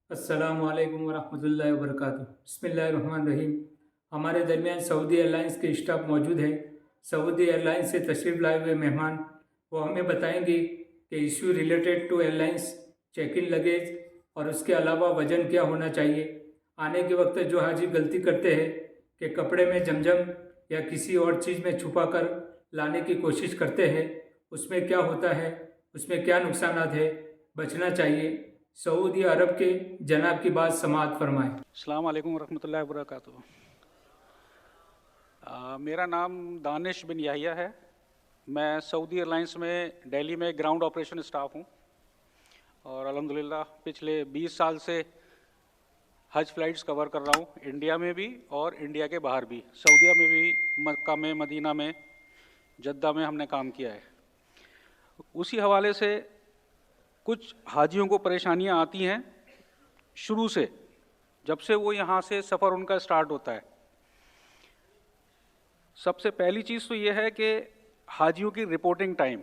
अस्सलामुअलैकुम वरहमतुल्लाहि वबरकातुहू। बिस्मिल्लाहिर्रहमानिर्रहीम। हमारे दरमियान सऊदी एयरलाइंस के स्टाफ मौजूद है। सऊदी एयरलाइंस से तशरीफ़ लाए हुए मेहमान वो हमें बताएंगे कि issue related to airlines, check in luggage और उसके अलावा वज़न क्या होना चाहिए। आने के वक्त जो हाजी गलती करते हैं कि कपड़े में जमजम या किसी और चीज़ में छुपा कर लाने की कोशिश करते हैं, उसमें क्या होता है, उसमें क्या नुकसानात है, बचना चाहिए। सऊदी अरब के जनाब की बात समाअत फरमाएं। अस्सलाम वालेकुम वरहमतुल्लाहि वबरकातुहू। मेरा नाम दानिश बिन याहिया है। मैं सऊदी एयरलाइंस में दिल्ली में ग्राउंड ऑपरेशन स्टाफ हूँ और अल्हम्दुलिल्लाह पिछले 20 साल से हज फ़्लाइट्स कवर कर रहा हूँ, इंडिया में भी और इंडिया के बाहर भी। सऊदीया में भी, मक्का में, मदीना में, जद्दा में हमने काम किया है। उसी हवाले से कुछ हाजियों को परेशानियाँ आती हैं शुरू से, जब से वो यहाँ से सफ़र उनका स्टार्ट होता है। सबसे पहली चीज़ तो ये है कि हाजियों की रिपोर्टिंग टाइम।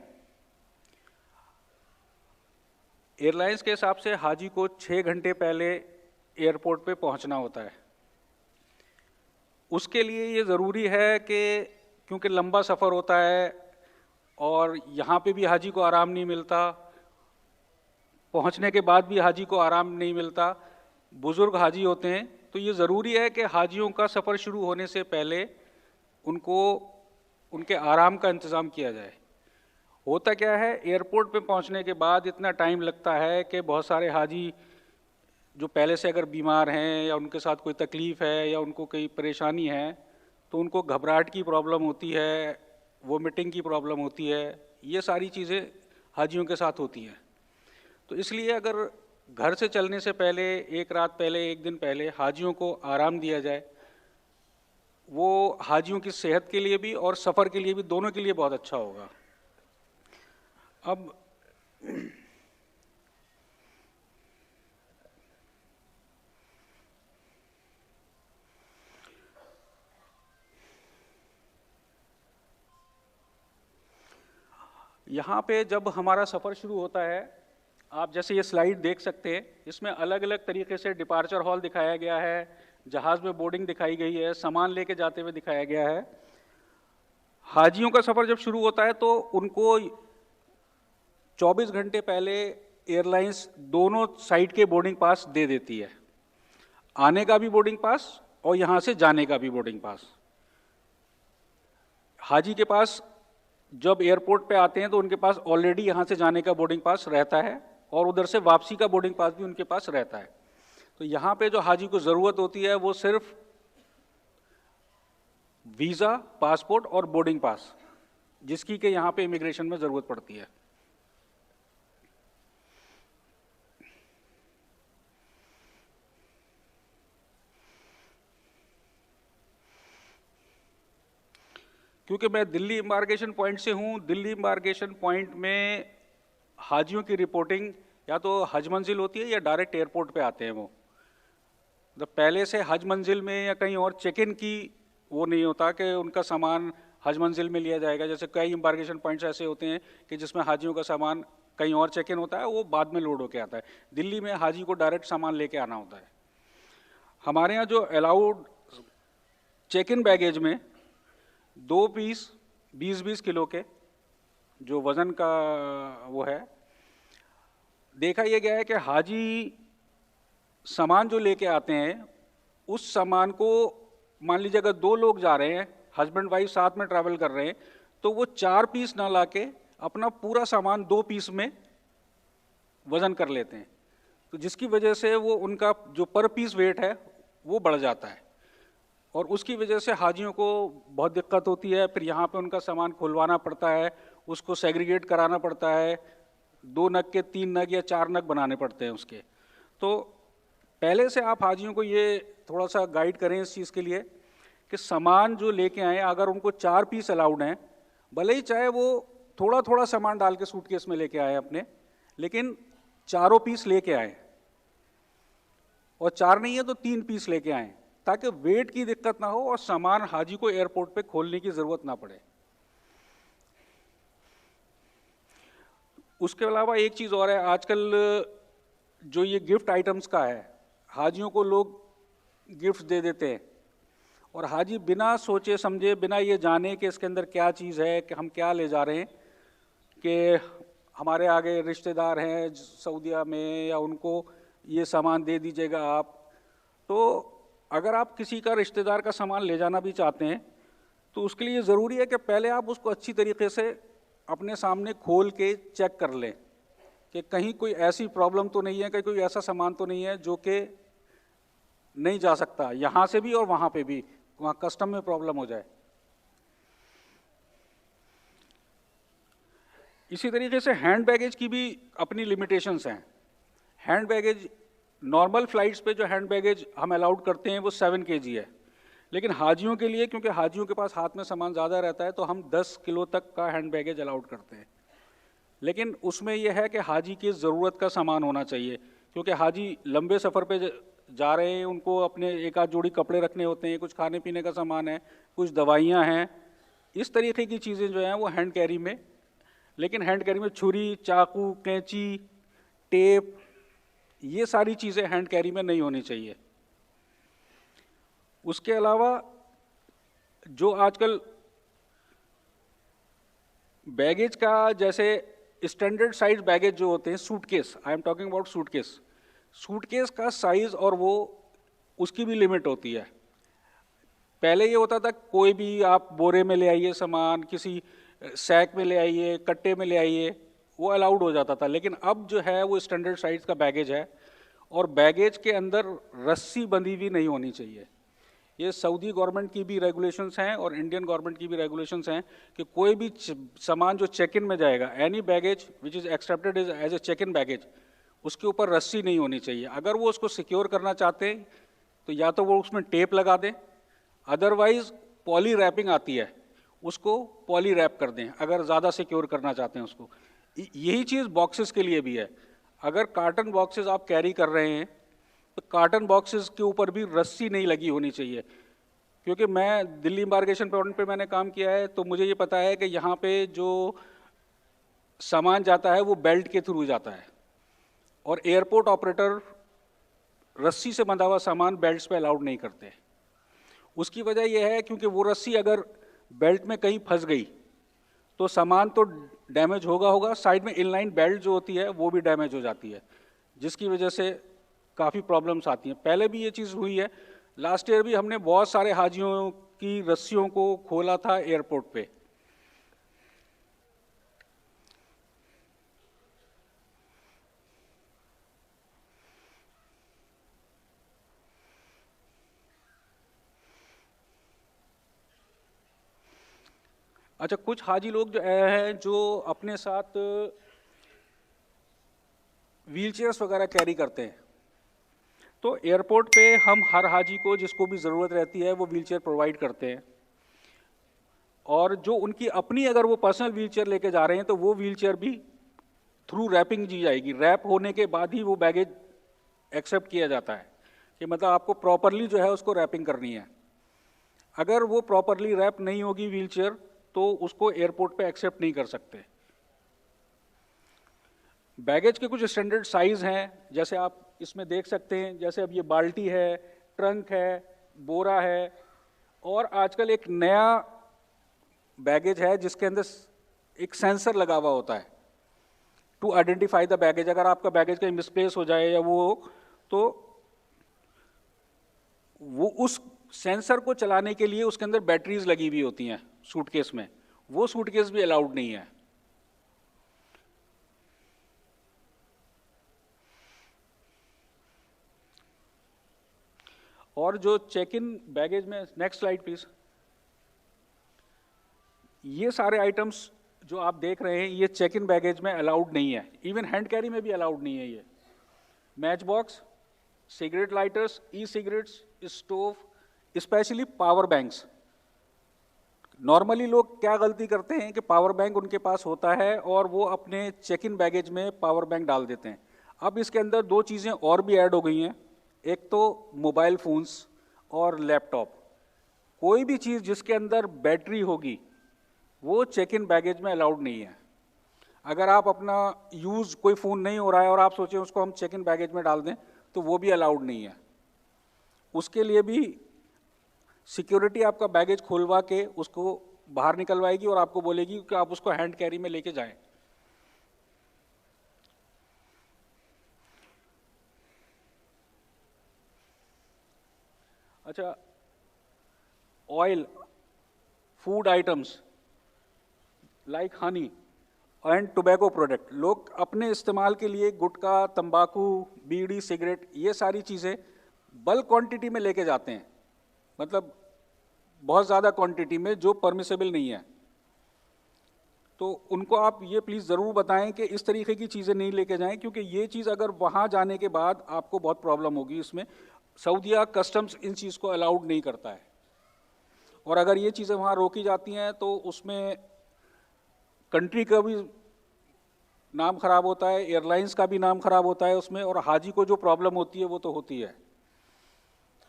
एयरलाइंस के हिसाब से हाजी को 6 घंटे पहले एयरपोर्ट पे पहुंचना होता है। उसके लिए ये ज़रूरी है कि क्योंकि लंबा सफ़र होता है और यहाँ पे भी हाजी को आराम नहीं मिलता, पहुंचने के बाद भी हाजी को आराम नहीं मिलता, बुज़ुर्ग हाजी होते हैं, तो ये ज़रूरी है कि हाजियों का सफ़र शुरू होने से पहले उनको उनके आराम का इंतज़ाम किया जाए। होता क्या है, एयरपोर्ट पे पहुंचने के बाद इतना टाइम लगता है कि बहुत सारे हाजी जो पहले से अगर बीमार हैं या उनके साथ कोई तकलीफ़ है या उनको कोई परेशानी है, तो उनको घबराहट की प्रॉब्लम होती है, वोमिटिंग की प्रॉब्लम होती है। ये सारी चीज़ें हाजियों के साथ होती हैं। तो इसलिए अगर घर से चलने से पहले, एक रात पहले, एक दिन पहले हाजियों को आराम दिया जाए, वो हाजियों की सेहत के लिए भी और सफ़र के लिए भी, दोनों के लिए बहुत अच्छा होगा। अब यहाँ पे जब हमारा सफ़र शुरू होता है, आप जैसे ये स्लाइड देख सकते हैं, इसमें अलग अलग तरीके से डिपार्चर हॉल दिखाया गया है, जहाज़ में बोर्डिंग दिखाई गई है, सामान लेके जाते हुए दिखाया गया है। हाजियों का सफ़र जब शुरू होता है तो उनको 24 घंटे पहले एयरलाइंस दोनों साइड के बोर्डिंग पास दे देती है, आने का भी बोर्डिंग पास और यहाँ से जाने का भी बोर्डिंग पास। हाजी के पास जब एयरपोर्ट पे आते हैं तो उनके पास ऑलरेडी यहाँ से जाने का बोर्डिंग पास रहता है और उधर से वापसी का बोर्डिंग पास भी उनके पास रहता है। तो यहाँ पे जो हाजी को ज़रूरत होती है वो सिर्फ वीज़ा, पासपोर्ट और बोर्डिंग पास, जिसकी कि यहाँ पे इमिग्रेशन में ज़रूरत पड़ती है। क्योंकि मैं दिल्ली इम्बार्केशन पॉइंट से हूँ, दिल्ली इम्बार्केशन पॉइंट में हाजियों की रिपोर्टिंग या तो हज मंजिल होती है या डायरेक्ट एयरपोर्ट पे आते हैं वो। तो पहले से हज मंजिल में या कहीं और चेक इन की वो नहीं होता कि उनका सामान हज मंजिल में लिया जाएगा। जैसे कई इम्बार्केशन पॉइंट्स ऐसे होते हैं कि जिसमें हाजियों का सामान कहीं और चेक इन होता है, वो बाद में लोड होके आता है। दिल्ली में हाजी को डायरेक्ट सामान लेके आना होता है। हमारे यहाँ जो अलाउड चेक इन बैगेज में 2 पीस 20-20 किलो के जो वज़न का वो है, देखा यह गया है कि हाजी सामान जो लेके आते हैं उस सामान को, मान लीजिए अगर 2 लोग जा रहे हैं, हस्बैंड वाइफ साथ में ट्रैवल कर रहे हैं, तो वो 4 पीस ना लाके अपना पूरा सामान 2 पीस में वज़न कर लेते हैं। तो जिसकी वजह से वो उनका जो पर पीस वेट है वो बढ़ जाता है और उसकी वजह से हाजियों को बहुत दिक्कत होती है। फिर यहाँ पे उनका सामान खुलवाना पड़ता है, उसको सेग्रीगेट कराना पड़ता है, 2 नग के 3 नग या 4 नग बनाने पड़ते हैं उसके। तो पहले से आप हाजियों को ये थोड़ा सा गाइड करें इस चीज़ के लिए कि सामान जो लेके आएँ, अगर उनको 4 पीस अलाउड हैं, भले ही चाहे वो थोड़ा थोड़ा सामान डाल के सूटकेस में लेके आए अपने, लेकिन चारों पीस लेके आए, और 4 नहीं है तो 3 पीस लेके आएँ, ताकि वेट की दिक्कत ना हो और सामान हाजी को एयरपोर्ट पे खोलने की ज़रूरत ना पड़े। उसके अलावा एक चीज़ और है, आजकल जो ये गिफ्ट आइटम्स का है, हाजियों को लोग गिफ्ट दे देते हैं और हाजी बिना सोचे समझे, बिना ये जाने कि इसके अंदर क्या चीज़ है, कि हम क्या ले जा रहे हैं, कि हमारे आगे रिश्तेदार हैं सऊदीया में या उनको ये सामान दे दीजिएगा आप। तो अगर आप किसी का रिश्तेदार का सामान ले जाना भी चाहते हैं तो उसके लिए ज़रूरी है कि पहले आप उसको अच्छी तरीके से अपने सामने खोल के चेक कर लें कि कहीं कोई ऐसी प्रॉब्लम तो नहीं है, कि कोई ऐसा सामान तो नहीं है जो कि नहीं जा सकता यहाँ से भी और वहाँ पे भी, वहाँ कस्टम में प्रॉब्लम हो जाए। इसी तरीके से हैंड बैगेज की भी अपनी लिमिटेशंस हैं। हैंड बैगेज नॉर्मल फ्लाइट्स पे जो हैंड बैगेज हम अलाउड करते हैं वो 7 kg है, लेकिन हाजियों के लिए, क्योंकि हाजियों के पास हाथ में सामान ज़्यादा रहता है, तो हम 10 किलो तक का हैंड बैगेज अलाउड करते हैं। लेकिन उसमें यह है कि हाजी की ज़रूरत का सामान होना चाहिए, क्योंकि हाजी लंबे सफ़र पे जा रहे हैं, उनको अपने एक आध जोड़ी कपड़े रखने होते हैं, कुछ खाने पीने का सामान है, कुछ दवाइयाँ हैं, इस तरीके की चीज़ें जो हैं वो हैंड कैरी में। लेकिन हैंड कैरी में छुरी, चाकू, कैंची, टेप, ये सारी चीज़ें हैंड कैरी में नहीं होनी चाहिए। उसके अलावा जो आजकल बैगेज का, जैसे स्टैंडर्ड साइज बैगेज जो होते हैं, suitcase, I am talking about suitcase, suitcase का साइज़ और वो उसकी भी लिमिट होती है। पहले ये होता था कोई भी आप बोरे में ले आइए सामान, किसी सैक में ले आइए, कट्टे में ले आइए, वो अलाउड हो जाता था। लेकिन अब जो है वो स्टैंडर्ड साइज का बैगेज है और बैगेज के अंदर रस्सी बंधी हुई नहीं होनी चाहिए। ये सऊदी गवर्नमेंट की भी रेगुलेशंस हैं और इंडियन गवर्नमेंट की भी रेगुलेशंस हैं कि कोई भी सामान जो चेक इन में जाएगा, any baggage which is accepted is as a check in baggage, उसके ऊपर रस्सी नहीं होनी चाहिए। अगर वो उसको सिक्योर करना चाहते हैं तो या तो वो उसमें टेप लगा दें, अदरवाइज पॉली रैपिंग आती है, उसको पॉली रैप कर दें अगर ज़्यादा सिक्योर करना चाहते हैं उसको। यही चीज़ बॉक्सेस के लिए भी है। अगर कार्टन बॉक्सेस आप कैरी कर रहे हैं तो कार्टन बॉक्सेस के ऊपर भी रस्सी नहीं लगी होनी चाहिए, क्योंकि मैं दिल्ली एम्बार्केशन पॉइंट पे मैंने काम किया है तो मुझे ये पता है कि यहाँ पे जो सामान जाता है वो बेल्ट के थ्रू जाता है और एयरपोर्ट ऑपरेटर रस्सी से बंधा हुआ सामान बेल्ट्स पे अलाउड नहीं करते। उसकी वजह यह है क्योंकि वो रस्सी अगर बेल्ट में कहीं फंस गई तो सामान तो डैमेज होगा, साइड में इनलाइन बेल्ट जो होती है वो भी डैमेज हो जाती है, जिसकी वजह से काफ़ी प्रॉब्लम्स आती हैं। पहले भी ये चीज़ हुई है, लास्ट ईयर भी हमने बहुत सारे हाजियों की रस्सियों को खोला था एयरपोर्ट पे। अच्छा, कुछ हाजी लोग जो हैं जो अपने साथ व्हील चेयर्स वगैरह कैरी करते हैं, तो एयरपोर्ट पे हम हर हाजी को जिसको भी ज़रूरत रहती है वो व्हील चेयर प्रोवाइड करते हैं। और जो उनकी अपनी अगर वो पर्सनल व्हील चेयर लेके जा रहे हैं तो वो व्हील चेयर भी थ्रू रैपिंग दी जाएगी। रैप होने के बाद ही वो बैगेज एक्सेप्ट किया जाता है, कि मतलब आपको प्रॉपरली जो है उसको रैपिंग करनी है। अगर वो प्रॉपरली रैप नहीं होगी व्हील चेयर तो उसको एयरपोर्ट पे एक्सेप्ट नहीं कर सकते। बैगेज के कुछ स्टैंडर्ड साइज़ हैं, जैसे आप इसमें देख सकते हैं, जैसे अब ये बाल्टी है, ट्रंक है, बोरा है, और आजकल एक नया बैगेज है जिसके अंदर एक सेंसर लगा हुआ होता है टू आइडेंटिफाई द बैगेज। अगर आपका बैगेज कहीं मिसप्लेस हो जाए या वो, तो वो उस सेंसर को चलाने के लिए उसके अंदर बैटरीज लगी हुई होती हैं सूटकेस में, वो सूटकेस भी अलाउड नहीं है। और जो चेक इन बैगेज में, नेक्स्ट स्लाइड प्लीज, ये सारे आइटम्स जो आप देख रहे हैं ये चेक इन बैगेज में अलाउड नहीं है, इवन हैंड कैरी में भी अलाउड नहीं है। ये match box, cigarette lighters, e cigarettes, stove, specially power banks. Normally लोग क्या गलती करते हैं कि पावर बैंक उनके पास होता है और वो अपने चेक इन बैगेज में पावर बैंक डाल देते हैं। अब इसके अंदर दो चीज़ें और भी ऐड हो गई हैं, एक तो मोबाइल फ़ोन्स और लैपटॉप। कोई भी चीज़ जिसके अंदर बैटरी होगी वो चेक इन बैगेज में अलाउड नहीं है। अगर आप अपना यूज़ कोई फ़ोन नहीं हो रहा है और आप सोचें उसको हम चेक इन बैगेज में डाल दें तो वो भी अलाउड नहीं है। उसके लिए भी सिक्योरिटी आपका बैगेज खोलवा के उसको बाहर निकलवाएगी और आपको बोलेगी कि आप उसको हैंड कैरी में लेके जाएं। अच्छा, oil, food items like honey and tobacco product, लोग अपने इस्तेमाल के लिए गुटखा, तंबाकू, बीड़ी, सिगरेट, ये सारी चीज़ें बल्क क्वांटिटी में लेके जाते हैं, मतलब बहुत ज़्यादा क्वांटिटी में, जो परमिसेबल नहीं है। तो उनको आप ये प्लीज़ ज़रूर बताएं कि इस तरीके की चीज़ें नहीं लेके जाएं, क्योंकि ये चीज़ अगर वहाँ जाने के बाद आपको बहुत प्रॉब्लम होगी इसमें। सऊदीया कस्टम्स इन चीज़ को अलाउड नहीं करता है, और अगर ये चीज़ें वहाँ रोकी जाती हैं तो उसमें कंट्री का भी नाम खराब होता है, एयरलाइंस का भी नाम खराब होता है उसमें, और हाजी को जो प्रॉब्लम होती है वो तो होती है।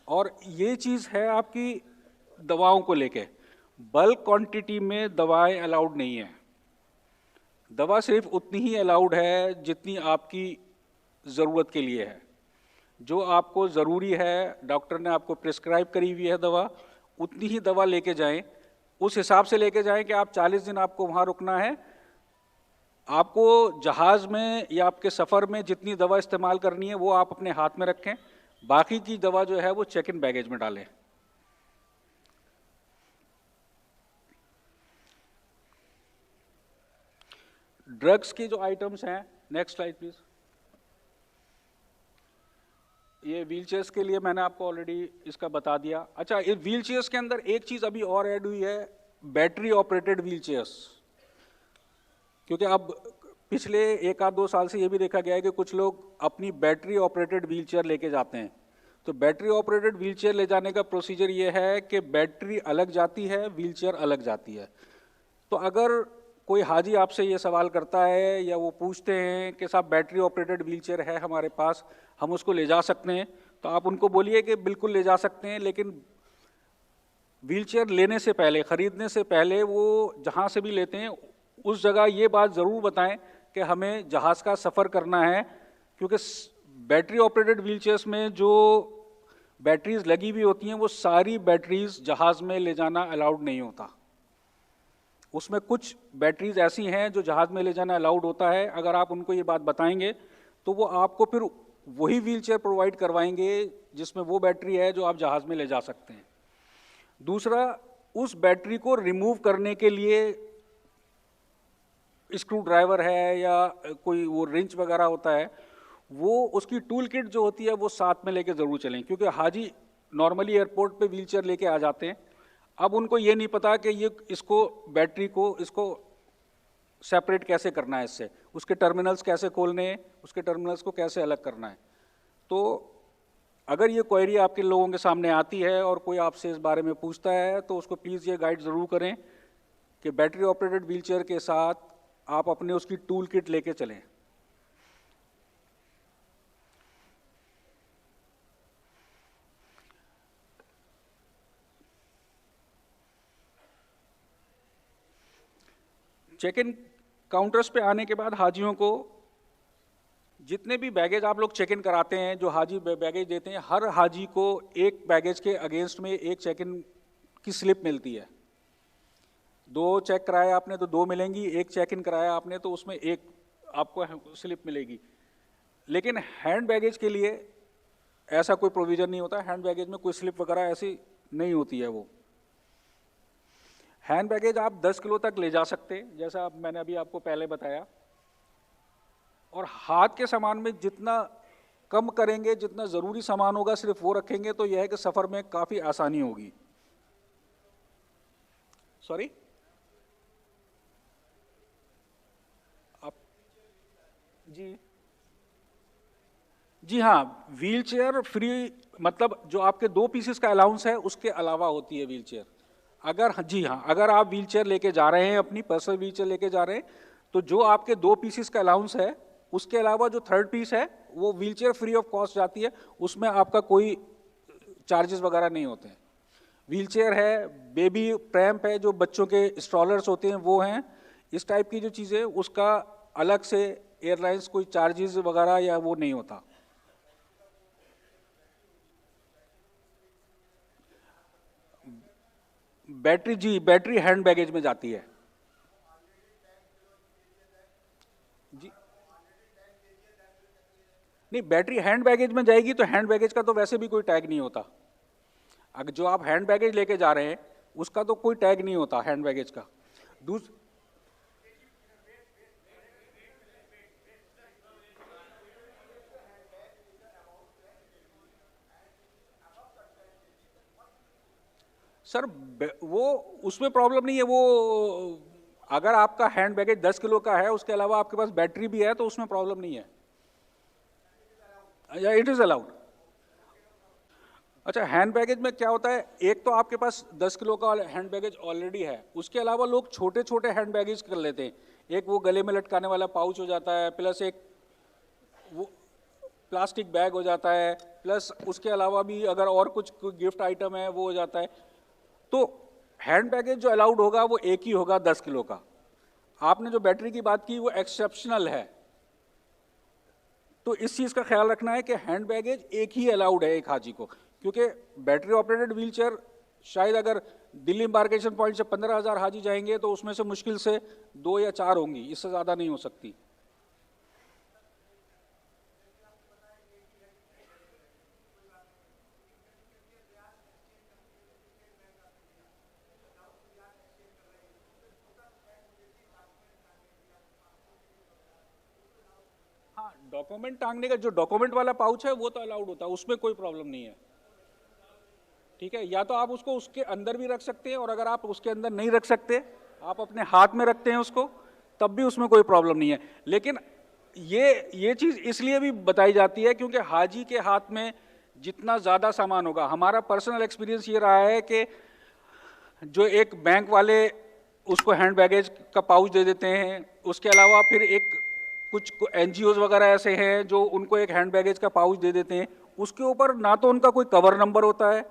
और ये चीज़ है आपकी दवाओं को लेके, बल्क क्वांटिटी में दवाएं अलाउड नहीं है। दवा सिर्फ उतनी ही अलाउड है जितनी आपकी ज़रूरत के लिए है। जो आपको ज़रूरी है, डॉक्टर ने आपको प्रिस्क्राइब करी हुई है दवा, उतनी ही दवा लेके जाएं। उस हिसाब से लेके जाएं कि आप 40 दिन आपको वहाँ रुकना है, आपको जहाज़ में या आपके सफ़र में जितनी दवा इस्तेमाल करनी है वो आप अपने हाथ में रखें, बाकी की दवा जो है वो चेक इन बैगेज में डालें। ड्रग्स की जो आइटम्स हैं, नेक्स्ट स्लाइड प्लीज। ये व्हील चेयर्स के लिए मैंने आपको ऑलरेडी इसका बता दिया। अच्छा, ये व्हील चेयर्स के अंदर एक चीज़ अभी और ऐड हुई है, बैटरी ऑपरेटेड व्हील चेयर्स। क्योंकि अब पिछले 1-2 साल से ये भी देखा गया है कि कुछ लोग अपनी बैटरी ऑपरेटेड व्हील चेयर लेके जाते हैं। तो बैटरी ऑपरेटेड व्हील चेयर ले जाने का प्रोसीजर ये है कि बैटरी अलग जाती है, व्हील चेयर अलग जाती है। तो अगर कोई हाजी आपसे ये सवाल करता है या वो पूछते हैं कि साहब बैटरी ऑपरेटेड व्हील चेयर है हमारे पास, हम उसको ले जा सकते हैं, तो आप उनको बोलिए कि बिल्कुल ले जा सकते हैं, लेकिन व्हील चेयर लेने से पहले, ख़रीदने से पहले, वो जहाँ से भी लेते हैं उस जगह ये बात ज़रूर बताएं कि हमें जहाज़ का सफ़र करना है, क्योंकि बैटरी ऑपरेटेड व्हील चेयर्स में जो बैटरीज लगी हुई होती हैं वो सारी बैटरीज जहाज़ में ले जाना अलाउड नहीं होता। उसमें कुछ बैटरीज ऐसी हैं जो जहाज़ में ले जाना अलाउड होता है। अगर आप उनको ये बात बताएंगे तो वो आपको फिर वही व्हील चेयर प्रोवाइड करवाएंगे जिसमें वो बैटरी है जो आप जहाज़ में ले जा सकते हैं। दूसरा, उस बैटरी को रिमूव करने के लिए स्क्रू ड्राइवर है या कोई वो रिंच वगैरह होता है, वो उसकी टूल किट जो होती है वो साथ में लेके ज़रूर चलें, क्योंकि हाजी नॉर्मली एयरपोर्ट पे व्हील चेयर लेके आ जाते हैं। अब उनको ये नहीं पता कि ये इसको बैटरी को इसको सेपरेट कैसे करना है इससे, उसके टर्मिनल्स कैसे खोलने हैं, उसके टर्मिनल्स को कैसे अलग करना है। तो अगर ये क्वेरी आपके लोगों के सामने आती है और कोई आपसे इस बारे में पूछता है तो उसको प्लीज़ ये गाइड ज़रूर करें कि बैटरी ऑपरेटेड व्हील चेयर के साथ आप अपने उसकी टूल किट लेके चलें। चेक इन काउंटर्स पे आने के बाद हाजियों को जितने भी बैगेज आप लोग चेक इन कराते हैं, जो हाजी बैगेज देते हैं, हर हाजी को एक बैगेज के अगेंस्ट में एक चेक इन की स्लिप मिलती है। 2 चेक कराया आपने तो 2 मिलेंगी, एक चेक इन कराया आपने तो उसमें एक आपको स्लिप मिलेगी। लेकिन हैंड बैगेज के लिए ऐसा कोई प्रोविज़न नहीं होता। हैंड बैगेज में कोई स्लिप वगैरह ऐसी नहीं होती है। वो हैंड बैगेज आप 10 किलो तक ले जा सकते हैं, जैसा मैंने अभी आपको पहले बताया। और हाथ के सामान में जितना कम करेंगे, जितना ज़रूरी सामान होगा सिर्फ वो रखेंगे, तो यह है कि सफ़र में काफ़ी आसानी होगी। सॉरी, आप जी हाँ, व्हील चेयर फ्री, मतलब जो आपके 2 पीसेस का अलाउंस है उसके अलावा होती है व्हील चेयर। अगर जी हाँ, अगर आप व्हील चेयर लेके जा रहे हैं, अपनी पर्सनल व्हील चेयर लेके जा रहे हैं, तो जो आपके 2 पीसेस का अलाउंस है उसके अलावा जो 3rd पीस है वो wheel chair free of cost जाती है, उसमें आपका कोई चार्जेस वगैरह नहीं होते हैं। व्हील चेयर है, बेबी प्रैम्प है, जो बच्चों के स्ट्रॉलर्स होते हैं वो हैं, इस टाइप की जो चीज़ें, उसका अलग से एयरलाइंस कोई चार्जेस वगैरह या वो नहीं होता। बैटरी हैंड बैगेज में जाती है जी। नहीं, बैटरी हैंड बैगेज में जाएगी तो हैंड बैगेज का तो वैसे भी कोई टैग नहीं होता। अगर जो आप हैंड बैगेज लेके जा रहे हैं उसका तो कोई टैग नहीं होता हैंड बैगेज का। सर वो उसमें प्रॉब्लम नहीं है। वो अगर आपका हैंड बैगेज 10 किलो का है, उसके अलावा आपके पास बैटरी भी है, तो उसमें प्रॉब्लम नहीं है, या इट इज अलाउड। अच्छा, हैंड बैगेज में क्या होता है, एक तो आपके पास 10 किलो का हैंड बैगेज ऑलरेडी है, उसके अलावा लोग छोटे छोटे हैंड बैगेज कर लेते हैं। एक वो गले में लटकाने वाला पाउच हो जाता है, प्लस एक वो प्लास्टिक बैग हो जाता है, प्लस उसके अलावा भी अगर और कुछ गिफ्ट आइटम है वो हो जाता है। तो हैंड बैगेज जो अलाउड होगा वो एक ही होगा 10 किलो का। आपने जो बैटरी की बात की वो एक्सेप्शनल है, तो इस चीज का ख्याल रखना है कि हैंड बैगेज एक ही अलाउड है एक हाजी को, क्योंकि बैटरी ऑपरेटेड व्हीलचेयर शायद अगर दिल्ली एम्बार्केशन पॉइंट से 15,000 हाजी जाएंगे तो उसमें से मुश्किल से 2 या 4 होंगी, इससे ज्यादा नहीं हो सकती। हाँ, डॉक्यूमेंट टांगने का जो डॉक्यूमेंट वाला पाउच है वो तो अलाउड होता है, उसमें कोई प्रॉब्लम नहीं है। ठीक है, या तो आप उसको उसके अंदर भी रख सकते हैं, और अगर आप उसके अंदर नहीं रख सकते, आप अपने हाथ में रखते हैं उसको, तब भी उसमें कोई प्रॉब्लम नहीं है। लेकिन ये चीज इसलिए भी बताई जाती है क्योंकि हाजी के हाथ में जितना ज्यादा सामान होगा, हमारा पर्सनल एक्सपीरियंस ये रहा है कि जो एक बैंक वाले उसको हैंड बैगेज का पाउच दे देते हैं, उसके अलावा फिर एक कुछ एनजीओज वगैरह ऐसे हैं जो उनको एक हैंड बैगेज का पाउच दे देते हैं, उसके ऊपर ना तो उनका कोई कवर नंबर होता है,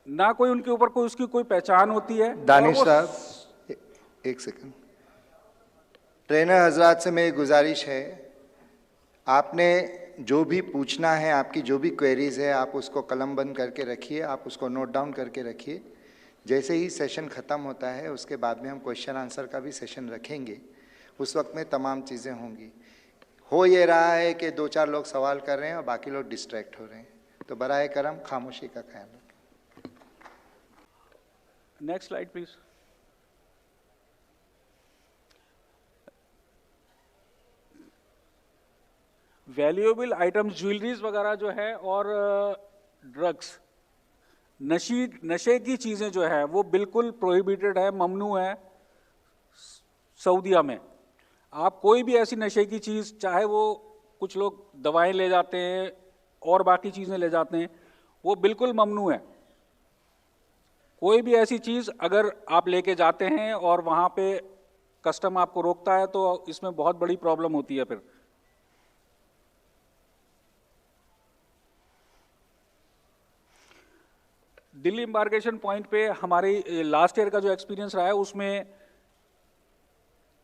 ना कोई उनके ऊपर कोई उसकी कोई पहचान होती है। दानिश साहब, एक सेकंड। ट्रेनर हजरात से मेरी गुजारिश है, आपने जो भी पूछना है, आपकी जो भी क्वेरीज है, आप उसको कलम बंद करके रखिए, आप उसको नोट डाउन करके रखिए। जैसे ही सेशन ख़त्म होता है उसके बाद में हम क्वेश्चन आंसर का भी सेशन रखेंगे, उस वक्त में तमाम चीज़ें होंगी। हो ये रहा है कि 2-4 लोग सवाल कर रहे हैं और बाकी लोग डिस्ट्रैक्ट हो रहे हैं, तो बराए करम खामोशी का ख्याल रखें। Next slide please. Valuable items, jewelleries वगैरह जो है, और ड्रग्स, नशे की चीजें जो है वो बिल्कुल प्रोहिबिटेड है, ममनू है सऊदीया में। आप कोई भी ऐसी नशे की चीज, चाहे वो कुछ लोग दवाएं ले जाते हैं और बाकी चीजें ले जाते हैं, वो बिल्कुल ममनू है। कोई भी ऐसी चीज अगर आप लेके जाते हैं और वहां पे कस्टम आपको रोकता है तो इसमें बहुत बड़ी प्रॉब्लम होती है। फिर दिल्ली एम्बार्केशन पॉइंट पे हमारी लास्ट ईयर का जो एक्सपीरियंस रहा है, उसमें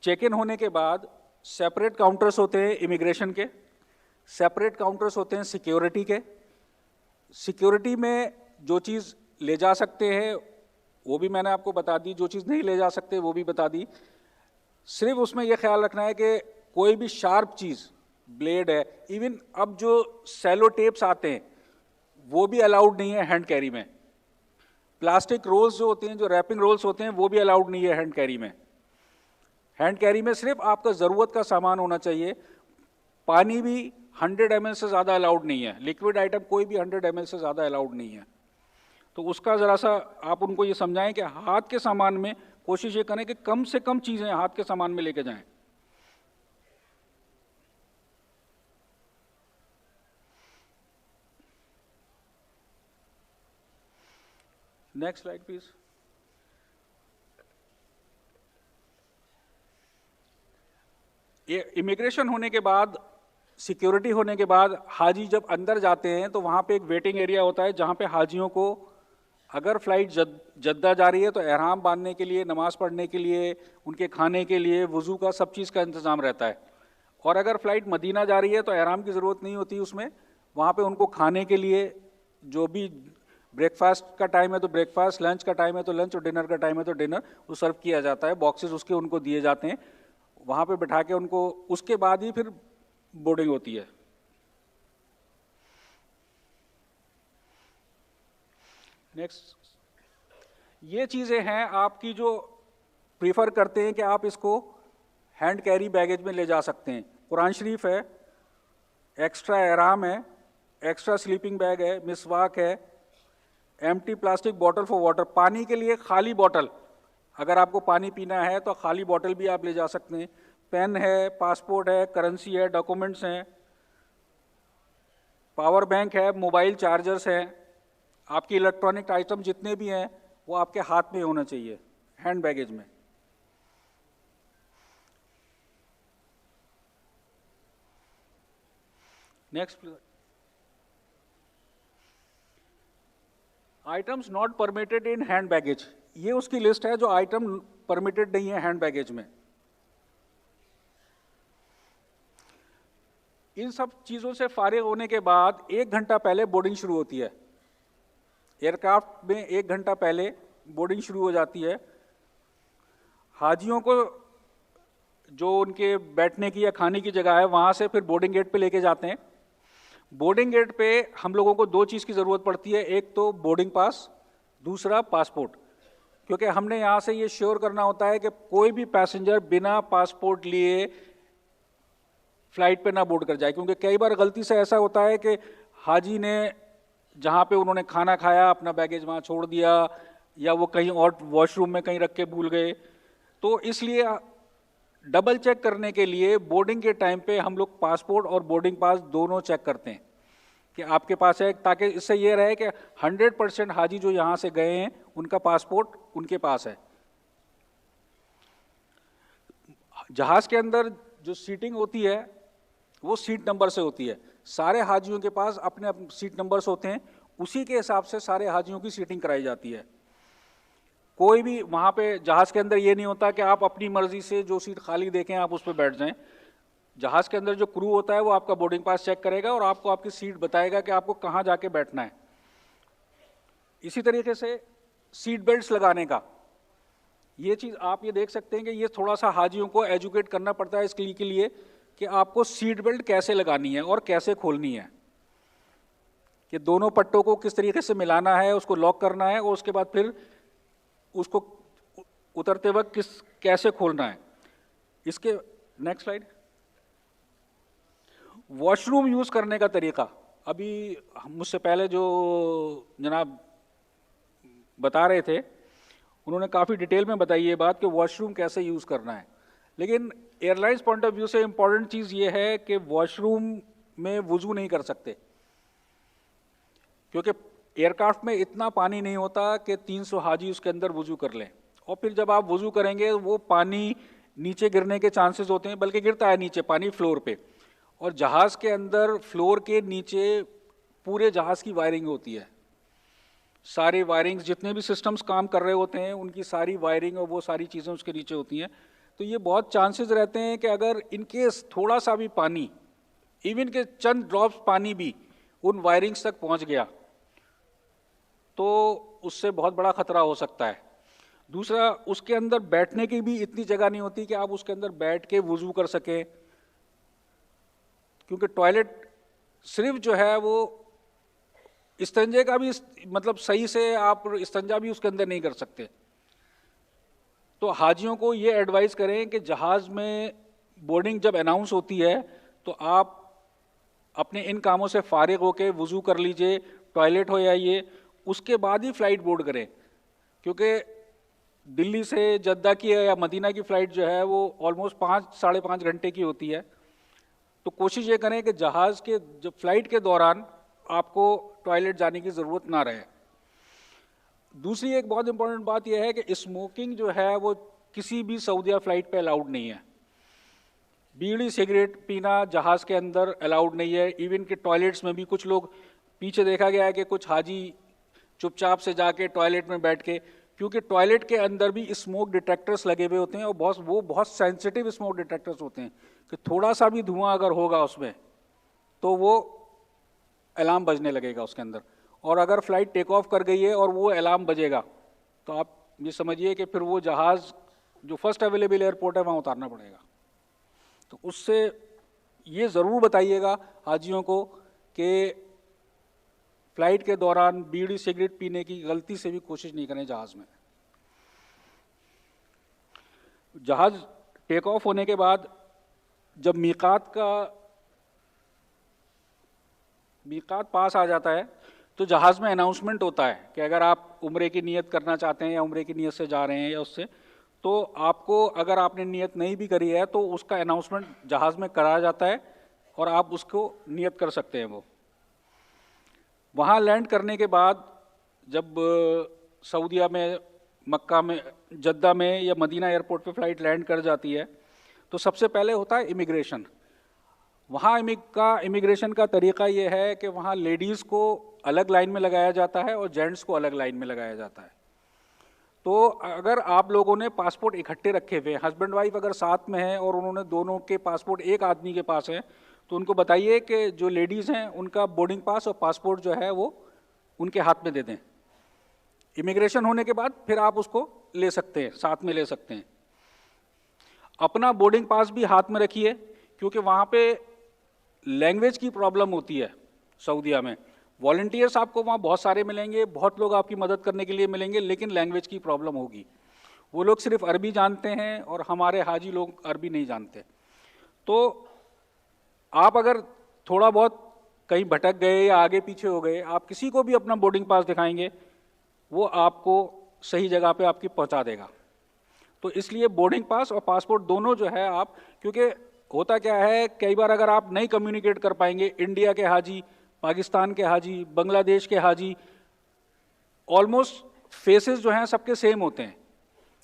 चेक इन होने के बाद सेपरेट काउंटर्स होते हैं इमिग्रेशन के, सेपरेट काउंटर्स होते हैं सिक्योरिटी के। सिक्योरिटी में जो चीज़ ले जा सकते हैं वो भी मैंने आपको बता दी, जो चीज़ नहीं ले जा सकते वो भी बता दी। सिर्फ उसमें यह ख्याल रखना है कि कोई भी शार्प चीज़, ब्लेड है, इवन अब जो सेलो टेप्स आते हैं वो भी अलाउड नहीं है हैंड कैरी में। प्लास्टिक रोल्स जो होते हैं, जो रैपिंग रोल्स होते हैं, वो भी अलाउड नहीं है हैंड कैरी में। हैंड कैरी में सिर्फ आपका ज़रूरत का सामान होना चाहिए। पानी भी 100 ml से ज़्यादा अलाउड नहीं है, लिक्विड आइटम कोई भी 100 ml से ज़्यादा अलाउड नहीं है। तो उसका ज़रा सा आप उनको ये समझाएं कि हाथ के सामान में कोशिश ये करें कि कम से कम चीज़ें हाथ के सामान में लेके जाएं। Next slide please. ये इमिग्रेशन होने के बाद, सिक्योरिटी होने के बाद हाजी जब अंदर जाते हैं तो वहाँ पे एक वेटिंग एरिया होता है जहाँ पे हाजियों को, अगर फ्लाइट जद्दा जा रही है तो एहराम बांधने के लिए, नमाज पढ़ने के लिए, उनके खाने के लिए, वज़ू का, सब चीज़ का इंतज़ाम रहता है। और अगर फ्लाइट मदीना जा रही है तो एहराम की ज़रूरत नहीं होती उसमें, वहाँ पे उनको खाने के लिए जो भी ब्रेकफास्ट का टाइम है तो ब्रेकफास्ट, लंच का टाइम है तो लंच और डिनर का टाइम है तो डिनर, वो सर्व किया जाता है। बॉक्सेस उसके उनको दिए जाते हैं, वहाँ पे बिठा के उनको, उसके बाद ही फिर बोर्डिंग होती है। नेक्स्ट, ये चीज़ें हैं आपकी जो प्रीफर करते हैं कि आप इसको हैंड कैरी बैगेज में ले जा सकते हैं। कुरान शरीफ है, एक्स्ट्रा एहराम है, एक्स्ट्रा स्लीपिंग बैग है, मिसवाक है, empty plastic bottle for water, पानी के लिए खाली बॉटल, अगर आपको पानी पीना है तो खाली बॉटल भी आप ले जा सकते हैं, पेन है, पासपोर्ट है, करेंसी है, डॉक्यूमेंट्स हैं, पावर बैंक है, मोबाइल चार्जर्स हैं, आपकी इलेक्ट्रॉनिक आइटम जितने भी हैं वो आपके हाथ में होना चाहिए हैंड बैगेज में। Next, items not permitted in hand baggage, ये उसकी लिस्ट है जो आइटम परमिटेड नहीं है हैंड बैगेज में। इन सब चीज़ों से फारिग होने के बाद 1 घंटा पहले बोर्डिंग शुरू होती है। एयरक्राफ्ट में 1 घंटा पहले बोर्डिंग शुरू हो जाती है। हाजियों को जो उनके बैठने की या खाने की जगह है वहाँ से फिर बोर्डिंग गेट पे लेके जाते हैं। बोर्डिंग गेट पे हम लोगों को 2 चीज़ की ज़रूरत पड़ती है, एक तो बोर्डिंग पास, दूसरा पासपोर्ट, क्योंकि हमने यहाँ से ये श्योर करना होता है कि कोई भी पैसेंजर बिना पासपोर्ट लिए फ्लाइट पे ना बोर्ड कर जाए। क्योंकि कई बार गलती से ऐसा होता है कि हाजी ने जहाँ पे उन्होंने खाना खाया अपना बैगेज वहाँ छोड़ दिया, या वो कहीं और वॉशरूम में कहीं रख के भूल गए, तो इसलिए डबल चेक करने के लिए बोर्डिंग के टाइम पे हम लोग पासपोर्ट और बोर्डिंग पास दोनों चेक करते हैं कि आपके पास है, ताकि इससे ये रहे कि 100% हाजी जो यहाँ से गए हैं उनका पासपोर्ट उनके पास है। जहाज़ के अंदर जो सीटिंग होती है वो सीट नंबर से होती है। सारे हाजियों के पास अपने अपने सीट नंबर्स होते हैं, उसी के हिसाब से सारे हाजियों की सीटिंग कराई जाती है। कोई भी वहाँ पे जहाज़ के अंदर ये नहीं होता कि आप अपनी मर्जी से जो सीट खाली देखें आप उस पर बैठ जाएं। जहाज़ के अंदर जो क्रू होता है वो आपका बोर्डिंग पास चेक करेगा और आपको आपकी सीट बताएगा कि आपको कहाँ जाके बैठना है। इसी तरीके से सीट बेल्ट्स लगाने का, ये चीज़ आप ये देख सकते हैं कि ये थोड़ा सा हाजियों को एजुकेट करना पड़ता है इसके लिए कि आपको सीट बेल्ट कैसे लगानी है और कैसे खोलनी है, कि दोनों पट्टों को किस तरीके से मिलाना है, उसको लॉक करना है और उसके बाद फिर उसको उतरते वक्त कैसे खोलना है। इसके नेक्स्ट स्लाइड, वॉशरूम यूज़ करने का तरीका। अभी मुझसे पहले जो जनाब बता रहे थे उन्होंने काफ़ी डिटेल में बताई ये बात कि वॉशरूम कैसे यूज़ करना है, लेकिन एयरलाइंस पॉइंट ऑफ व्यू से इम्पॉर्टेंट चीज़ ये है कि वॉशरूम में वुज़ू नहीं कर सकते, क्योंकि एयरक्राफ्ट में इतना पानी नहीं होता कि 300 हाजी उसके अंदर वुज़ू कर लें, और फिर जब आप वुज़ू करेंगे वो पानी नीचे गिरने के चांसेस होते हैं, बल्कि गिरता है नीचे पानी फ्लोर पे, और जहाज़ के अंदर फ्लोर के नीचे पूरे जहाज़ की वायरिंग होती है। सारे वायरिंग्स जितने भी सिस्टम्स काम कर रहे होते हैं उनकी सारी वायरिंग और वो सारी चीज़ें उसके नीचे होती हैं। तो ये बहुत चांसेस रहते हैं कि अगर इनकेस थोड़ा सा भी पानी, इवन के चंद ड्रॉप्स पानी भी उन वायरिंग्स तक पहुंच गया तो उससे बहुत बड़ा खतरा हो सकता है। दूसरा, उसके अंदर बैठने की भी इतनी जगह नहीं होती कि आप उसके अंदर बैठ के वुज़ू कर सकें, क्योंकि टॉयलेट सिर्फ जो है वो इस्तंजे का भी मतलब सही से आप इस्तंजा भी उसके अंदर नहीं कर सकते। तो हाजियों को ये एडवाइस करें कि जहाज़ में बोर्डिंग जब अनाउंस होती है तो आप अपने इन कामों से फारिग होकर वुज़ू कर लीजिए, टॉयलेट हो जाइए, उसके बाद ही फ़्लाइट बोर्ड करें, क्योंकि दिल्ली से जद्दा की या मदीना की फ़्लाइट जो है वो ऑलमोस्ट 5 साढ़े 5 घंटे की होती है। तो कोशिश ये करें कि जहाज़ के जब फ़्लाइट के दौरान आपको टॉयलेट जाने की ज़रूरत ना रहे। दूसरी एक बहुत इंपॉर्टेंट बात यह है कि स्मोकिंग जो है वो किसी भी सऊदीया फ़्लाइट पे अलाउड नहीं है। बीड़ी सिगरेट पीना जहाज़ के अंदर अलाउड नहीं है। इवन के टॉयलेट्स में भी कुछ लोग, पीछे देखा गया है कि कुछ हाजी चुपचाप से जाके टॉयलेट में बैठ के, क्योंकि टॉयलेट के अंदर भी स्मोक डिटेक्टर्स लगे हुए होते हैं और वो बहुत सेंसिटिव स्मोक डिटेक्टर्स होते हैं कि थोड़ा सा भी धुआं अगर होगा उसमें तो वो अलार्म बजने लगेगा उसके अंदर, और अगर फ़्लाइट टेक ऑफ कर गई है और वो अलार्म बजेगा तो आप ये समझिए कि फिर वो जहाज़ जो फर्स्ट अवेलेबल एयरपोर्ट है वहाँ उतारना पड़ेगा। तो उससे ये ज़रूर बताइएगा हाजियों को कि फ़्लाइट के दौरान बीड़ी सिगरेट पीने की गलती से भी कोशिश नहीं करें जहाज़ में। जहाज़ टेक ऑफ होने के बाद जब मीकात पास आ जाता है तो जहाज़ में अनाउंसमेंट होता है कि अगर आप उम्रे की नियत करना चाहते हैं या उम्रे की नियत से जा रहे हैं या उससे, तो आपको अगर आपने नियत नहीं भी करी है तो उसका अनाउंसमेंट जहाज़ में कराया जाता है और आप उसको नियत कर सकते हैं। वो वहाँ लैंड करने के बाद जब सऊदीया में, मक्का में, जद्दा में या मदीना एयरपोर्ट पे फ़्लाइट लैंड कर जाती है तो सबसे पहले होता है इमिग्रेशन। वहाँ इमिग्रेशन का तरीका ये है कि वहाँ लेडीज़ को अलग लाइन में लगाया जाता है और जेंट्स को अलग लाइन में लगाया जाता है। तो अगर आप लोगों ने पासपोर्ट इकट्ठे रखे हुए, हस्बैंड वाइफ अगर साथ में हैं और उन्होंने दोनों के पासपोर्ट एक आदमी के पास हैं, तो उनको बताइए कि जो लेडीज़ हैं उनका बोर्डिंग पास और पासपोर्ट जो है वो उनके हाथ में दे दें। इमिग्रेशन होने के बाद फिर आप उसको ले सकते हैं, साथ में ले सकते हैं। अपना बोर्डिंग पास भी हाथ में रखिए क्योंकि वहाँ पे लैंग्वेज की प्रॉब्लम होती है सऊदीया में। वॉलंटियर्स आपको वहाँ बहुत सारे मिलेंगे, बहुत लोग आपकी मदद करने के लिए मिलेंगे, लेकिन लैंग्वेज की प्रॉब्लम होगी। वो लोग सिर्फ अरबी जानते हैं और हमारे हाजी लोग अरबी नहीं जानते। तो आप अगर थोड़ा बहुत कहीं भटक गए या आगे पीछे हो गए, आप किसी को भी अपना बोर्डिंग पास दिखाएंगे, वो आपको सही जगह पे आपकी पहुंचा देगा। तो इसलिए बोर्डिंग पास और पासपोर्ट दोनों जो है आप, क्योंकि होता क्या है कई बार अगर आप नहीं कम्युनिकेट कर पाएंगे, इंडिया के हाजी, पाकिस्तान के हाजी, बांग्लादेश के हाजी, ऑलमोस्ट फेसेस जो हैं सबके सेम होते हैं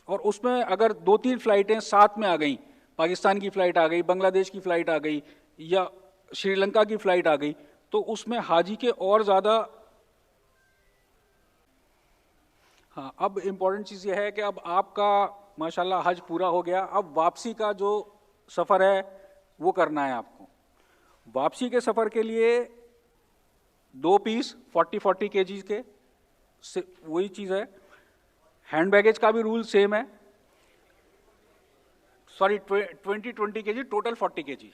और उसमें अगर 2-3 फ़्लाइटें साथ में आ गई, पाकिस्तान की फ़्लाइट आ गई, बांग्लादेश की फ़्लाइट आ गई या श्रीलंका की फ़्लाइट आ गई, तो उसमें हाजी के और ज़्यादा। हाँ, अब इम्पॉर्टेंट चीज़ ये है कि अब आपका माशाल्लाह हज पूरा हो गया, अब वापसी का जो सफ़र है वो करना है आपको। वापसी के सफ़र के लिए 2 पीस 40-40 kg के वही चीज़ है। हैंड बैगेज का भी रूल सेम है, सॉरी 20 kg, टोटल 40 kg।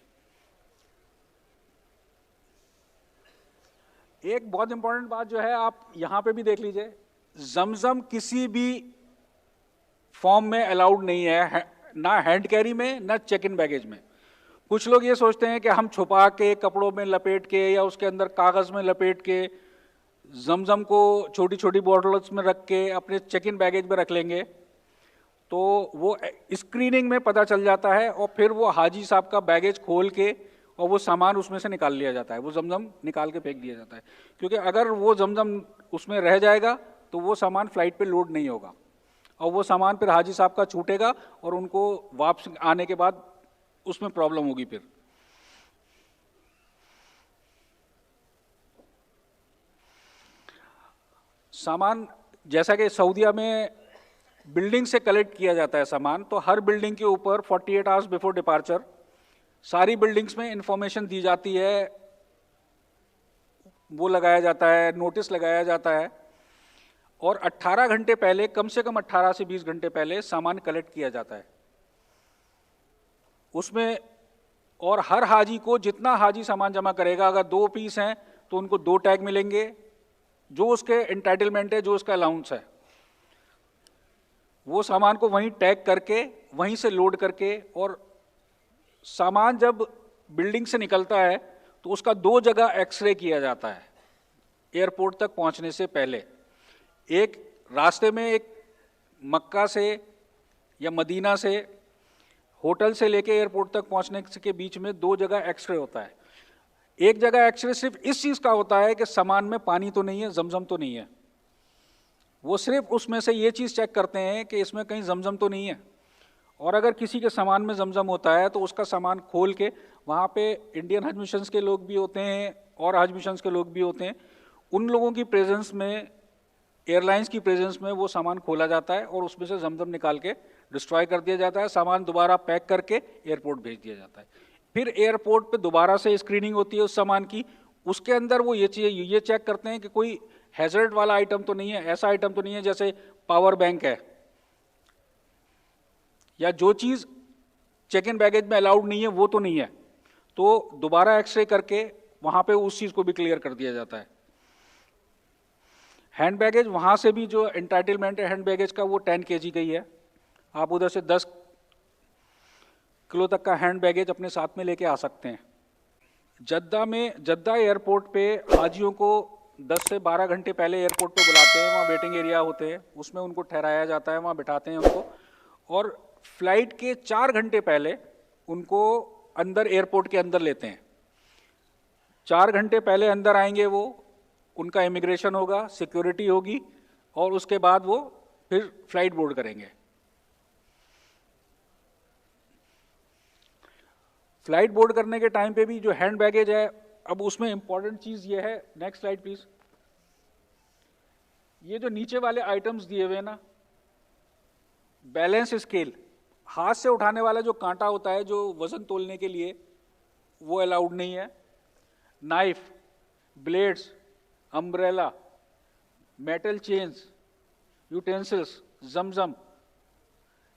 एक बहुत इंपॉर्टेंट बात जो है आप यहाँ पे भी देख लीजिए, जमजम किसी भी फॉर्म में अलाउड नहीं है, ना हैंड कैरी में ना चेक इन बैगेज में। कुछ लोग ये सोचते हैं कि हम छुपा के कपड़ों में लपेट के या उसके अंदर कागज़ में लपेट के जमजम को छोटी छोटी बॉटल्स में रख के अपने चेक इन बैगेज में रख लेंगे, तो वो स्क्रीनिंग में पता चल जाता है और फिर वो हाजी साहब का बैगेज खोल के और वो सामान उसमें से निकाल लिया जाता है, वो जमजम निकाल के फेंक दिया जाता है। क्योंकि अगर वो जमजम उसमें रह जाएगा तो वो सामान फ़्लाइट पे लोड नहीं होगा और वो सामान फिर हाजी साहब का छूटेगा और उनको वापस आने के बाद उसमें प्रॉब्लम होगी। फिर सामान जैसा कि सऊदीया में बिल्डिंग से कलेक्ट किया जाता है सामान, तो हर बिल्डिंग के ऊपर 48 आवर्स बिफोर डिपार्चर सारी बिल्डिंग्स में इंफॉर्मेशन दी जाती है, वो लगाया जाता है, नोटिस लगाया जाता है और 18 घंटे पहले, कम से कम 18 से 20 घंटे पहले सामान कलेक्ट किया जाता है उसमें। और हर हाजी को जितना हाजी सामान जमा करेगा, अगर 2 पीस हैं तो उनको 2 टैग मिलेंगे, जो उसके एंटाइटलमेंट है, जो उसका अलाउंस है, वो सामान को वहीं टैग करके वहीं से लोड करके, और सामान जब बिल्डिंग से निकलता है तो उसका 2 जगह एक्सरे किया जाता है एयरपोर्ट तक पहुंचने से पहले। एक रास्ते में, एक मक्का से या मदीना से, होटल से लेके एयरपोर्ट तक पहुंचने के बीच में 2 जगह एक्सरे होता है। एक जगह एक्सरे सिर्फ इस चीज़ का होता है कि सामान में पानी तो नहीं है, जमजम तो नहीं है। वो सिर्फ उसमें से ये चीज़ चेक करते हैं कि इसमें कहीं जमजम तो नहीं है, और अगर किसी के सामान में जमजम होता है तो उसका सामान खोल के, वहाँ पे इंडियन हज मिशंस के लोग भी होते हैं और हज मिशंस के लोग भी होते हैं, उन लोगों की प्रेजेंस में, एयरलाइंस की प्रेजेंस में वो सामान खोला जाता है और उसमें से जमजम निकाल के डिस्ट्रॉय कर दिया जाता है, सामान दोबारा पैक करके एयरपोर्ट भेज दिया जाता है। फिर एयरपोर्ट पे दोबारा से स्क्रीनिंग होती है उस सामान की, उसके अंदर वो ये चेक करते हैं कि कोई हैजर्ड वाला आइटम तो नहीं है, ऐसा आइटम तो नहीं है जैसे पावर बैंक है, या जो चीज़ चेक इन बैगेज में अलाउड नहीं है वो तो नहीं है, तो दोबारा एक्सरे करके वहाँ पे उस चीज़ को भी क्लियर कर दिया जाता है। हैंड बैगेज, वहाँ से भी जो एंटाइटलमेंट है हैंड बैगेज का वो 10 kg का ही है। आप उधर से 10 किलो तक का हैंड बैगेज अपने साथ में लेके आ सकते हैं। जद्दा एयरपोर्ट पे हाजियों को 10 से 12 घंटे पहले एयरपोर्ट पे बुलाते हैं, वहाँ वेटिंग एरिया होते हैं, उसमें उनको ठहराया जाता है, वहाँ बिठाते हैं उनको, और फ्लाइट के 4 घंटे पहले उनको अंदर एयरपोर्ट के अंदर लेते हैं। 4 घंटे पहले अंदर आएंगे वो, उनका इमिग्रेशन होगा, सिक्योरिटी होगी, और उसके बाद वो फिर फ्लाइट बोर्ड करेंगे। फ्लाइट बोर्ड करने के टाइम पे भी जो हैंड बैगेज है, अब उसमें इंपॉर्टेंट चीज ये है, नेक्स्ट स्लाइड प्लीज, ये जो नीचे वाले आइटम्स दिए हुए ना, बैलेंस स्केल, हाथ से उठाने वाला जो कांटा होता है जो वजन तोलने के लिए, वो अलाउड नहीं है। Knife, blades, umbrella, metal chains, utensils, Zamzam,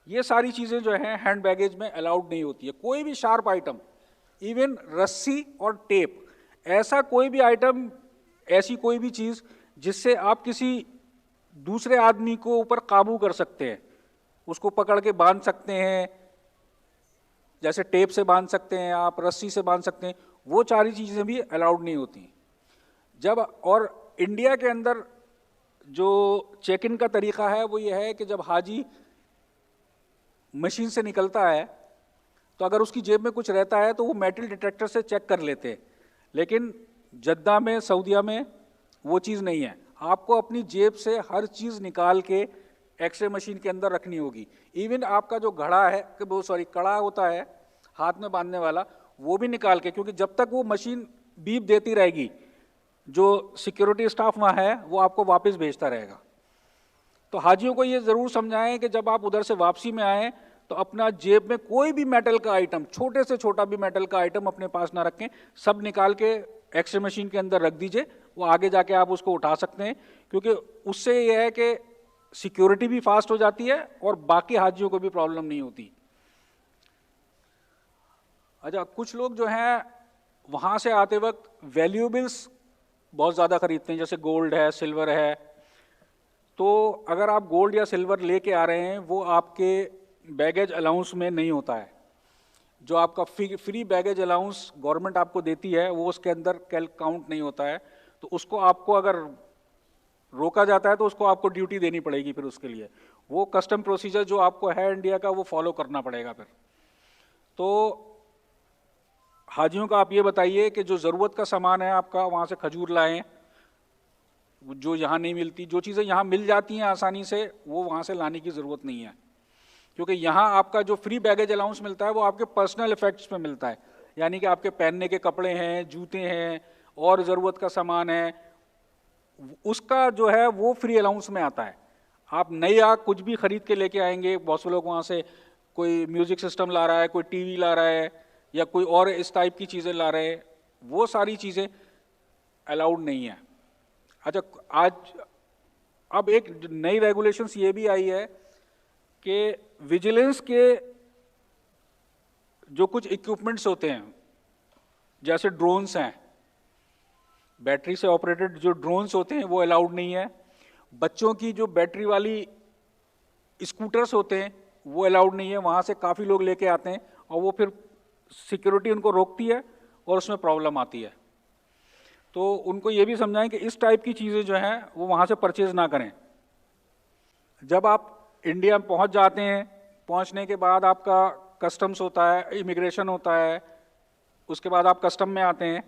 ये सारी चीजें जो हैं हैंड बैगेज में अलाउड नहीं होती है। कोई भी शार्प आइटम, इवन रस्सी और टेप, ऐसा कोई भी आइटम, ऐसी कोई भी चीज जिससे आप किसी दूसरे आदमी को ऊपर काबू कर सकते हैं, उसको पकड़ के बांध सकते हैं, जैसे टेप से बांध सकते हैं आप, रस्सी से बांध सकते हैं, वो सारी चीजें भी अलाउड नहीं होती। जब और इंडिया के अंदर जो चेक इन का तरीका है वो ये है कि जब हाजी मशीन से निकलता है तो अगर उसकी जेब में कुछ रहता है तो वो मेटल डिटेक्टर से चेक कर लेते हैं, लेकिन जद्दा में, सऊदीया में वो चीज़ नहीं है। आपको अपनी जेब से हर चीज़ निकाल के एक्सरे मशीन के अंदर रखनी होगी। इवन आपका जो घड़ा है, कड़ा होता है हाथ में बांधने वाला, वो भी निकाल के, क्योंकि जब तक वो मशीन बीप देती रहेगी, जो सिक्योरिटी स्टाफ वहाँ है वो आपको वापस भेजता रहेगा। तो हाजियों को ये ज़रूर समझाएं कि जब आप उधर से वापसी में आएँ तो अपना जेब में कोई भी मेटल का आइटम, छोटे से छोटा भी मेटल का आइटम अपने पास ना रखें, सब निकाल के एक्सरे मशीन के अंदर रख दीजिए, वो आगे जाके आप उसको उठा सकते हैं, क्योंकि उससे ये है कि सिक्योरिटी भी फास्ट हो जाती है और बाकी हाजियों को भी प्रॉब्लम नहीं होती। अच्छा, कुछ लोग जो हैं वहाँ से आते वक्त वैल्यूएबल्स बहुत ज़्यादा खरीदते हैं, जैसे गोल्ड है, सिल्वर है। तो अगर आप गोल्ड या सिल्वर लेके आ रहे हैं, वो आपके बैगेज अलाउंस में नहीं होता है। जो आपका फ्री बैगेज अलाउंस गवर्नमेंट आपको देती है वो उसके अंदर काउंट नहीं होता है, तो उसको आपको अगर रोका जाता है तो उसको आपको ड्यूटी देनी पड़ेगी। फिर उसके लिए वो कस्टम प्रोसीजर जो आपको है इंडिया का, वो फॉलो करना पड़ेगा फिर। तो हाजियों का आप ये बताइए कि जो ज़रूरत का सामान है आपका, वहाँ से खजूर लाएं जो यहाँ नहीं मिलती। जो चीज़ें यहाँ मिल जाती हैं आसानी से, वो वहाँ से लाने की ज़रूरत नहीं है, क्योंकि यहाँ आपका जो फ्री बैगेज अलाउंस मिलता है वो आपके पर्सनल इफेक्ट्स पे मिलता है, यानी कि आपके पहनने के कपड़े हैं, जूते हैं और ज़रूरत का सामान है, उसका जो है वो फ्री अलाउंस में आता है। आप नया कुछ भी खरीद के लेके आएंगे, बहुत से लोग वहाँ से कोई म्यूज़िक सिस्टम ला रहा है, कोई टीवी ला रहा है, या कोई और इस टाइप की चीज़ें ला रहे हैं, वो सारी चीज़ें अलाउड नहीं है। अच्छा, आज अब एक नई रेगुलेशंस ये भी आई है कि विजिलेंस के जो कुछ इक्विपमेंट्स होते हैं, जैसे ड्रोन्स हैं, बैटरी से ऑपरेटेड जो ड्रोन्स होते हैं वो अलाउड नहीं है। बच्चों की जो बैटरी वाली स्कूटर्स होते हैं वो अलाउड नहीं है। वहाँ से काफ़ी लोग लेके आते हैं और वो फिर सिक्योरिटी उनको रोकती है और उसमें प्रॉब्लम आती है। तो उनको ये भी समझाएं कि इस टाइप की चीज़ें जो हैं वो वहाँ से परचेज ना करें। जब आप इंडिया में पहुँच जाते हैं, पहुँचने के बाद आपका कस्टम्स होता है, इमिग्रेशन होता है, उसके बाद आप कस्टम में आते हैं,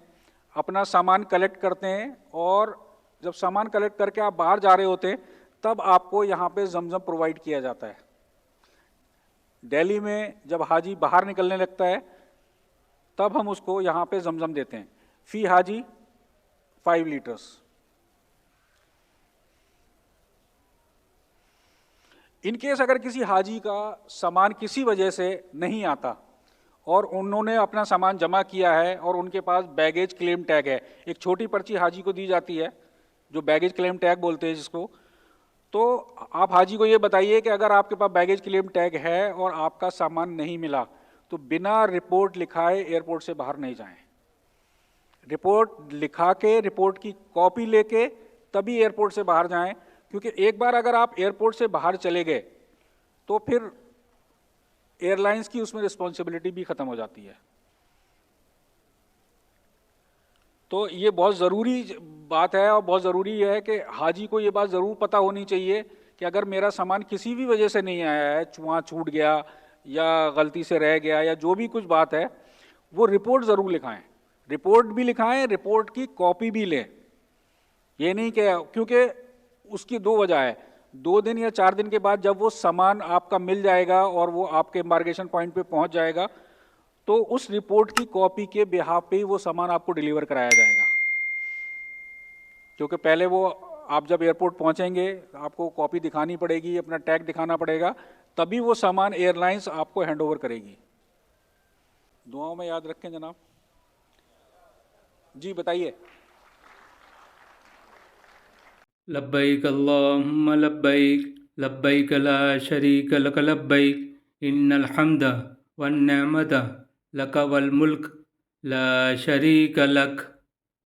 अपना सामान कलेक्ट करते हैं, और जब सामान कलेक्ट करके आप बाहर जा रहे होते हैं तब आपको यहाँ पे जमजम प्रोवाइड किया जाता है। दिल्ली में जब हाजी बाहर निकलने लगता है तब हम उसको यहाँ पे जमजम देते हैं, फी हाजी 5 लीटर्स। इन केस अगर किसी हाजी का सामान किसी वजह से नहीं आता और उन्होंने अपना सामान जमा किया है और उनके पास बैगेज क्लेम टैग है, एक छोटी पर्ची हाजी को दी जाती है जो बैगेज क्लेम टैग बोलते हैं जिसको। तो आप हाजी को ये बताइए कि अगर आपके पास बैगेज क्लेम टैग है और आपका सामान नहीं मिला तो बिना रिपोर्ट लिखाए एयरपोर्ट से बाहर नहीं जाएं। रिपोर्ट लिखा के, रिपोर्ट की कॉपी लेके तभी एयरपोर्ट से बाहर जाएं, क्योंकि एक बार अगर आप एयरपोर्ट से बाहर चले गए तो फिर एयरलाइंस की उसमें रिस्पॉन्सिबिलिटी भी खत्म हो जाती है। तो ये बहुत ज़रूरी बात है और बहुत ज़रूरी है कि हाजी को ये बात ज़रूर पता होनी चाहिए कि अगर मेरा सामान किसी भी वजह से नहीं आया है, वहाँ छूट गया या गलती से रह गया या जो भी कुछ बात है, वो रिपोर्ट ज़रूर लिखाएं। रिपोर्ट भी लिखाएं, रिपोर्ट की कॉपी भी लें। ये नहीं कि, क्योंकि उसकी दो वजह है, 2 दिन या 4 दिन के बाद जब वो सामान आपका मिल जाएगा और वो आपके एम्बार्केशन पॉइंट पे पहुंच जाएगा तो उस रिपोर्ट की कॉपी के बिहाफ पे ही वो सामान आपको डिलीवर कराया जाएगा। क्योंकि पहले वो आप जब एयरपोर्ट पहुंचेंगे आपको कॉपी दिखानी पड़ेगी, अपना टैग दिखाना पड़ेगा, तभी वो सामान एयरलाइंस आपको हैंडओवर करेगी। दुआओं में याद रखें जनाब। जी बताइए। लब्बैक अल्लाहुम्मा लब्बैक लब्बैक ला शरीक लक लब्बैक इन्नल हम्द वन निअमत लक वल मुल्क ला शरीक लक।